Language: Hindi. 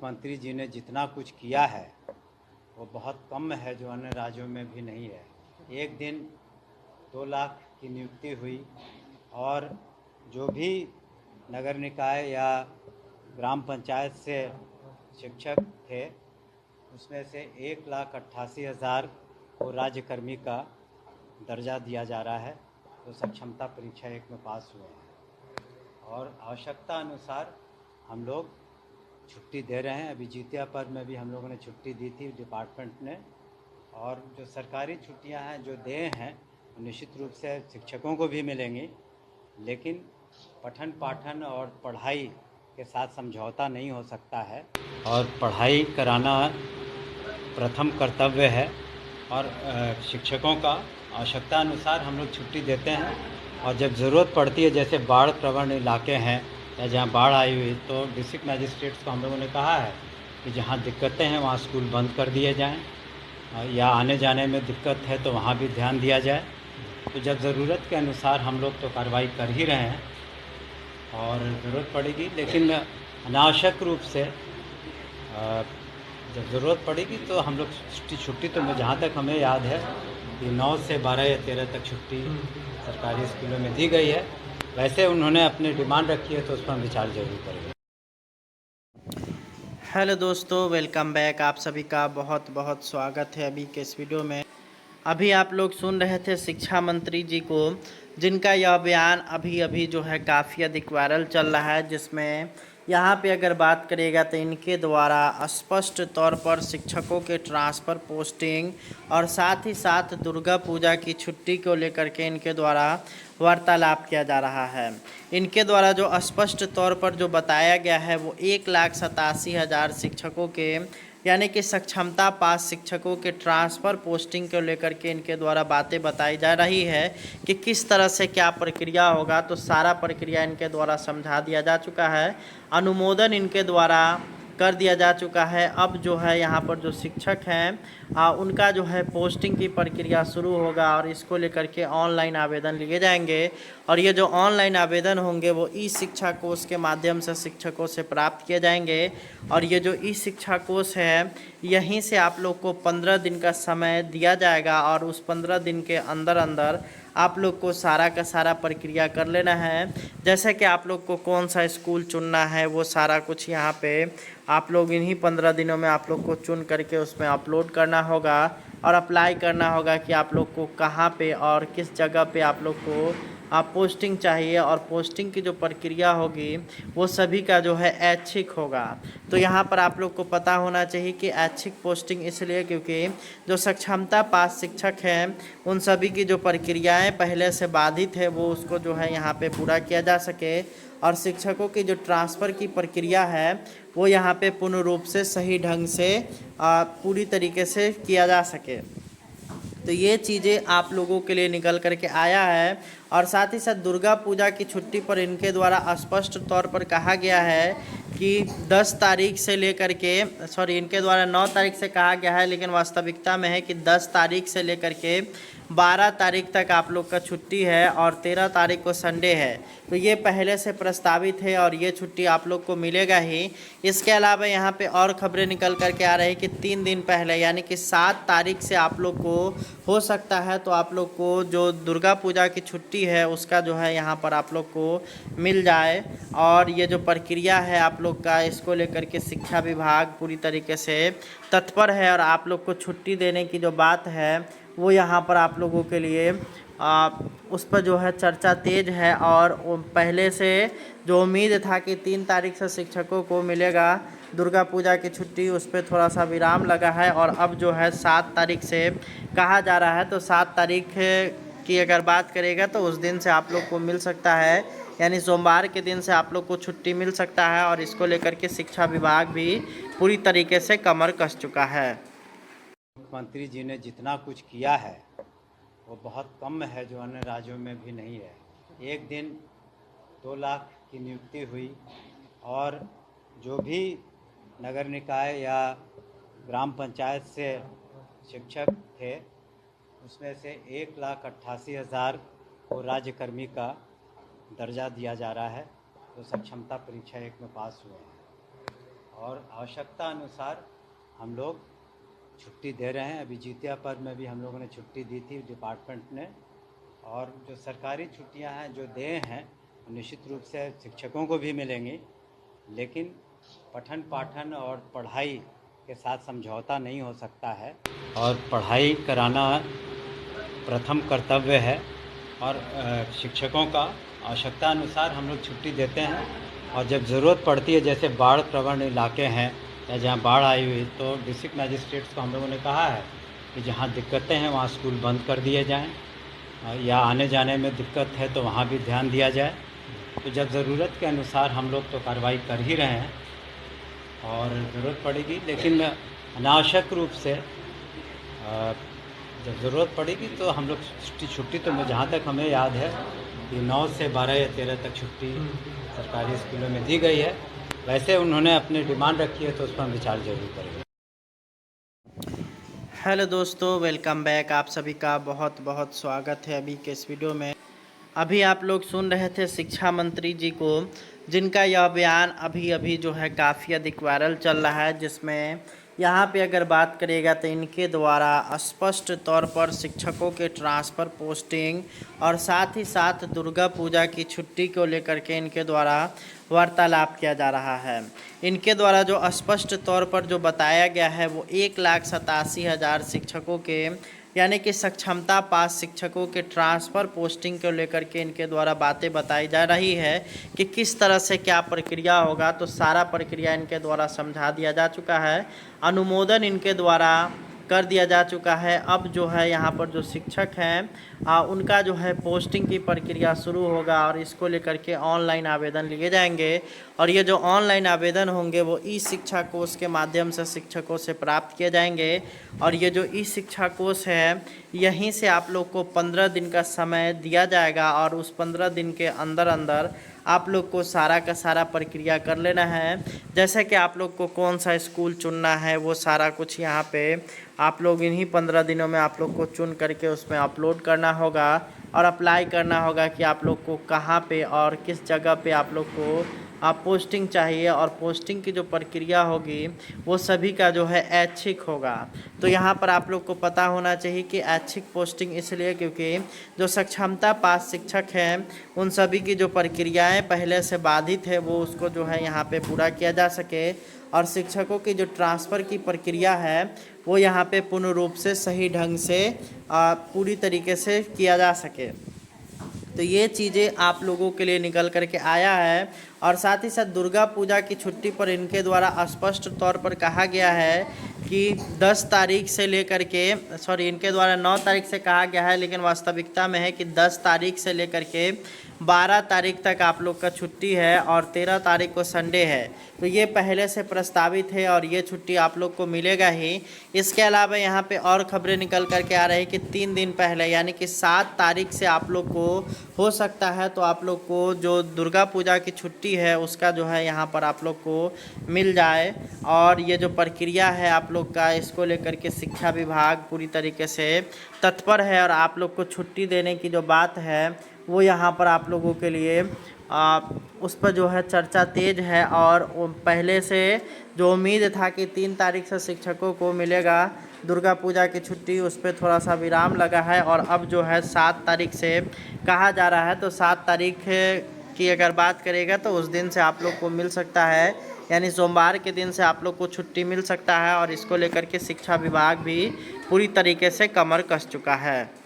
मुख्यमंत्री जी ने जितना कुछ किया है वो बहुत कम है, जो अन्य राज्यों में भी नहीं है। एक दिन 2 लाख की नियुक्ति हुई और जो भी नगर निकाय या ग्राम पंचायत से शिक्षक थे उसमें से 1,88,000 को राज्यकर्मी का दर्जा दिया जा रहा है, तो सक्षमता परीक्षा 1 में पास हुए हैं और आवश्यकता अनुसार हम लोग छुट्टी दे रहे हैं। अभी जितिया पर्व में भी हम लोगों ने छुट्टी दी थी डिपार्टमेंट ने, और जो सरकारी छुट्टियां हैं जो दे हैं निश्चित रूप से शिक्षकों को भी मिलेंगी, लेकिन पठन पाठन और पढ़ाई के साथ समझौता नहीं हो सकता है और पढ़ाई कराना प्रथम कर्तव्य है। और शिक्षकों का आवश्यकता अनुसार हम लोग छुट्टी देते हैं और जब ज़रूरत पड़ती है, जैसे बाढ़ प्रवण इलाके हैं या जहाँ बाढ़ आई हुई, तो डिस्ट्रिक्ट मजिस्ट्रेट्स को हम लोगों ने कहा है कि जहाँ दिक्कतें हैं वहाँ स्कूल बंद कर दिए जाएं, या आने जाने में दिक्कत है तो वहाँ भी ध्यान दिया जाए। तो जब ज़रूरत के अनुसार हम लोग तो कार्रवाई कर ही रहे हैं और ज़रूरत पड़ेगी, लेकिन अनावश्यक रूप से जब ज़रूरत पड़ेगी तो हम लोग छुट्टी तो जहाँ तक हमें याद है कि 9 से 12 या 13 तक छुट्टी सरकारी स्कूलों में दी गई है। वैसे उन्होंने अपनी डिमांड रखी है तो उस पर विचार जरूर करेंगे। हेलो दोस्तों, वेलकम बैक। आप सभी का बहुत बहुत स्वागत है अभी के इस वीडियो में। अभी आप लोग सुन रहे थे शिक्षा मंत्री जी को, जिनका यह बयान अभी अभी जो है काफ़ी अधिक वायरल चल रहा है, जिसमें यहाँ पे अगर बात करेगा तो इनके द्वारा स्पष्ट तौर पर शिक्षकों के ट्रांसफ़र, पोस्टिंग और साथ ही साथ दुर्गा पूजा की छुट्टी को लेकर के इनके द्वारा वार्तालाप किया जा रहा है। इनके द्वारा जो स्पष्ट तौर पर जो बताया गया है वो 1,87,000 शिक्षकों के, यानी कि सक्षमता पास शिक्षकों के ट्रांसफ़र, पोस्टिंग को लेकर के इनके द्वारा बातें बताई जा रही है कि किस तरह से क्या प्रक्रिया होगा। तो सारा प्रक्रिया इनके द्वारा समझा दिया जा चुका है, अनुमोदन इनके द्वारा कर दिया जा चुका है। अब जो है यहाँ पर जो शिक्षक हैं उनका जो है पोस्टिंग की प्रक्रिया शुरू होगा और इसको लेकर के ऑनलाइन आवेदन लिए जाएंगे और ये जो ऑनलाइन आवेदन होंगे वो ई शिक्षा कोष के माध्यम से शिक्षकों से प्राप्त किए जाएंगे। और ये जो ई शिक्षा कोष है, यहीं से आप लोग को 15 दिन का समय दिया जाएगा और उस 15 दिन के अंदर अंदर आप लोग को सारा का सारा प्रक्रिया कर लेना है। जैसे कि आप लोग को कौन सा स्कूल चुनना है वो सारा कुछ यहाँ पे आप लोग इन्हीं 15 दिनों में आप लोग को चुन करके उसमें अपलोड करना होगा और अप्लाई करना होगा कि आप लोग को कहाँ पे और किस जगह पे आप लोग को पोस्टिंग चाहिए। और पोस्टिंग की जो प्रक्रिया होगी वो सभी का जो है ऐच्छिक होगा। तो यहाँ पर आप लोग को पता होना चाहिए कि ऐच्छिक पोस्टिंग इसलिए क्योंकि जो सक्षमता पास शिक्षक हैं उन सभी की जो प्रक्रियाएं पहले से बाधित है वो उसको जो है यहाँ पे पूरा किया जा सके और शिक्षकों की जो ट्रांसफ़र की प्रक्रिया है वो यहाँ पे पूर्ण रूप से सही ढंग से पूरी तरीके से किया जा सके। तो ये चीज़ें आप लोगों के लिए निकल करके आया है। और साथ ही साथ दुर्गा पूजा की छुट्टी पर इनके द्वारा स्पष्ट तौर पर कहा गया है कि 10 तारीख से लेकर के इनके द्वारा 9 तारीख से कहा गया है, लेकिन वास्तविकता में है कि 10 तारीख से लेकर के 12 तारीख तक आप लोग का छुट्टी है और 13 तारीख को संडे है। तो ये पहले से प्रस्तावित है और ये छुट्टी आप लोग को मिलेगा ही। इसके अलावा यहाँ पे और खबरें निकल करके आ रही है कि 3 दिन पहले यानी कि 7 तारीख से आप लोग को हो सकता है तो आप लोग को जो दुर्गा पूजा की छुट्टी है उसका जो है यहाँ पर आप लोग को मिल जाए। और ये जो प्रक्रिया है आप लोग का, इसको लेकर के शिक्षा विभाग पूरी तरीके से तत्पर है और आप लोग को छुट्टी देने की जो बात है वो यहाँ पर आप लोगों के लिए उस पर जो है चर्चा तेज है। और पहले से जो उम्मीद था कि 3 तारीख से शिक्षकों को मिलेगा दुर्गा पूजा की छुट्टी, उस पर थोड़ा सा विराम लगा है और अब जो है 7 तारीख से कहा जा रहा है। तो 7 तारीख की अगर बात करेगा तो उस दिन से आप लोग को मिल सकता है, यानी सोमवार के दिन से आप लोग को छुट्टी मिल सकता है। और इसको लेकर के शिक्षा विभाग भी पूरी तरीके से कमर कस चुका है। मुख्यमंत्री जी ने जितना कुछ किया है वो बहुत कम है, जो अन्य राज्यों में भी नहीं है। एक दिन 2 लाख की नियुक्ति हुई और जो भी नगर निकाय या ग्राम पंचायत से शिक्षक थे उसमें से 1,88,000 को राज्यकर्मी का दर्जा दिया जा रहा है, तो सक्षमता परीक्षा 1 में पास हुए हैं और आवश्यकता अनुसार हम लोग छुट्टी दे रहे हैं। अभी जितिया पर्व में भी हम लोगों ने छुट्टी दी थी डिपार्टमेंट ने, और जो सरकारी छुट्टियां हैं जो दे हैं निश्चित रूप से शिक्षकों को भी मिलेंगी, लेकिन पठन पाठन और पढ़ाई के साथ समझौता नहीं हो सकता है और पढ़ाई कराना प्रथम कर्तव्य है। और शिक्षकों का आवश्यकता अनुसार हम लोग छुट्टी देते हैं, और जब ज़रूरत पड़ती है, जैसे बाढ़ प्रवण इलाके हैं या जहाँ बाढ़ आई हुई, तो डिस्ट्रिक्ट मजिस्ट्रेट्स को हम लोगों ने कहा है कि जहाँ दिक्कतें हैं वहाँ स्कूल बंद कर दिए जाएँ, या आने जाने में दिक्कत है तो वहाँ भी ध्यान दिया जाए। तो जब ज़रूरत के अनुसार हम लोग तो कार्रवाई कर ही रहे हैं, और ज़रूरत पड़ेगी, लेकिन अनावश्यक रूप से जब ज़रूरत पड़ेगी तो हम लोग छुट्टी तो जहाँ तक हमें याद है कि 9 से 12 या 13 तक छुट्टी सरकारी स्कूलों में दी गई है। वैसे उन्होंने अपनी डिमांड रखी है तो उस पर विचार जरूर करेंगे। हेलो दोस्तों, वेलकम बैक। आप सभी का बहुत बहुत स्वागत है अभी के इस वीडियो में। अभी आप लोग सुन रहे थे शिक्षा मंत्री जी को, जिनका यह बयान अभी अभी जो है काफ़ी अधिक वायरल चल रहा है, जिसमें यहाँ पे अगर बात करेगा तो इनके द्वारा स्पष्ट तौर पर शिक्षकों के ट्रांसफ़र, पोस्टिंग और साथ ही साथ दुर्गा पूजा की छुट्टी को लेकर के इनके द्वारा वार्तालाप किया जा रहा है। इनके द्वारा जो स्पष्ट तौर पर जो बताया गया है वो 1,87,000 शिक्षकों के, यानी कि सक्षमता पास शिक्षकों के ट्रांसफ़र, पोस्टिंग को लेकर के इनके द्वारा बातें बताई जा रही है कि किस तरह से क्या प्रक्रिया होगा। तो सारा प्रक्रिया इनके द्वारा समझा दिया जा चुका है, अनुमोदन इनके द्वारा कर दिया जा चुका है। अब जो है यहाँ पर जो शिक्षक हैं उनका जो है पोस्टिंग की प्रक्रिया शुरू होगा, और इसको लेकर के ऑनलाइन आवेदन लिए जाएंगे, और ये जो ऑनलाइन आवेदन होंगे वो ई शिक्षा कोष के माध्यम से शिक्षकों से प्राप्त किए जाएंगे। और ये जो ई शिक्षा कोष है, यहीं से आप लोग को 15 दिन का समय दिया जाएगा, और उस 15 दिन के अंदर अंदर आप लोग को सारा का सारा प्रक्रिया कर लेना है। जैसे कि आप लोग को कौन सा स्कूल चुनना है वो सारा कुछ यहाँ पे आप लोग इन्हीं 15 दिनों में आप लोग को चुन करके उसमें अपलोड करना होगा और अप्लाई करना होगा कि आप लोग को कहाँ पे और किस जगह पे आप लोग को पोस्टिंग चाहिए। और पोस्टिंग की जो प्रक्रिया होगी वो सभी का जो है ऐच्छिक होगा। तो यहाँ पर आप लोग को पता होना चाहिए कि ऐच्छिक पोस्टिंग इसलिए क्योंकि जो सक्षमता पास शिक्षक हैं उन सभी की जो प्रक्रियाएं पहले से बाधित है वो उसको जो है यहाँ पे पूरा किया जा सके, और शिक्षकों की जो ट्रांसफ़र की प्रक्रिया है वो यहाँ पे पूर्ण रूप से सही ढंग से पूरी तरीके से किया जा सके। तो ये चीज़ें आप लोगों के लिए निकल करके आया है। और साथ ही साथ दुर्गा पूजा की छुट्टी पर इनके द्वारा स्पष्ट तौर पर कहा गया है कि 10 तारीख से लेकर के इनके द्वारा 9 तारीख से कहा गया है, लेकिन वास्तविकता में है कि 10 तारीख से लेकर के 12 तारीख तक आप लोग का छुट्टी है, और 13 तारीख को संडे है। तो ये पहले से प्रस्तावित है और ये छुट्टी आप लोग को मिलेगा ही। इसके अलावा यहाँ पे और खबरें निकल करके आ रही है कि 3 दिन पहले यानी कि 7 तारीख से आप लोग को हो सकता है तो आप लोग को जो दुर्गा पूजा की छुट्टी है उसका जो है यहाँ पर आप लोग को मिल जाए। और ये जो प्रक्रिया है आप लोग का, इसको लेकर के शिक्षा विभाग पूरी तरीके से तत्पर है, और आप लोग को छुट्टी देने की जो बात है वो यहाँ पर आप लोगों के लिए उस पर जो है चर्चा तेज है। और पहले से जो उम्मीद था कि 3 तारीख से शिक्षकों को मिलेगा दुर्गा पूजा की छुट्टी, उस पर थोड़ा सा विराम लगा है, और अब जो है 7 तारीख से कहा जा रहा है। तो 7 तारीख की अगर बात करेगा तो उस दिन से आप लोग को मिल सकता है, यानी सोमवार के दिन से आप लोग को छुट्टी मिल सकता है। और इसको लेकर के शिक्षा विभाग भी पूरी तरीके से कमर कस चुका है।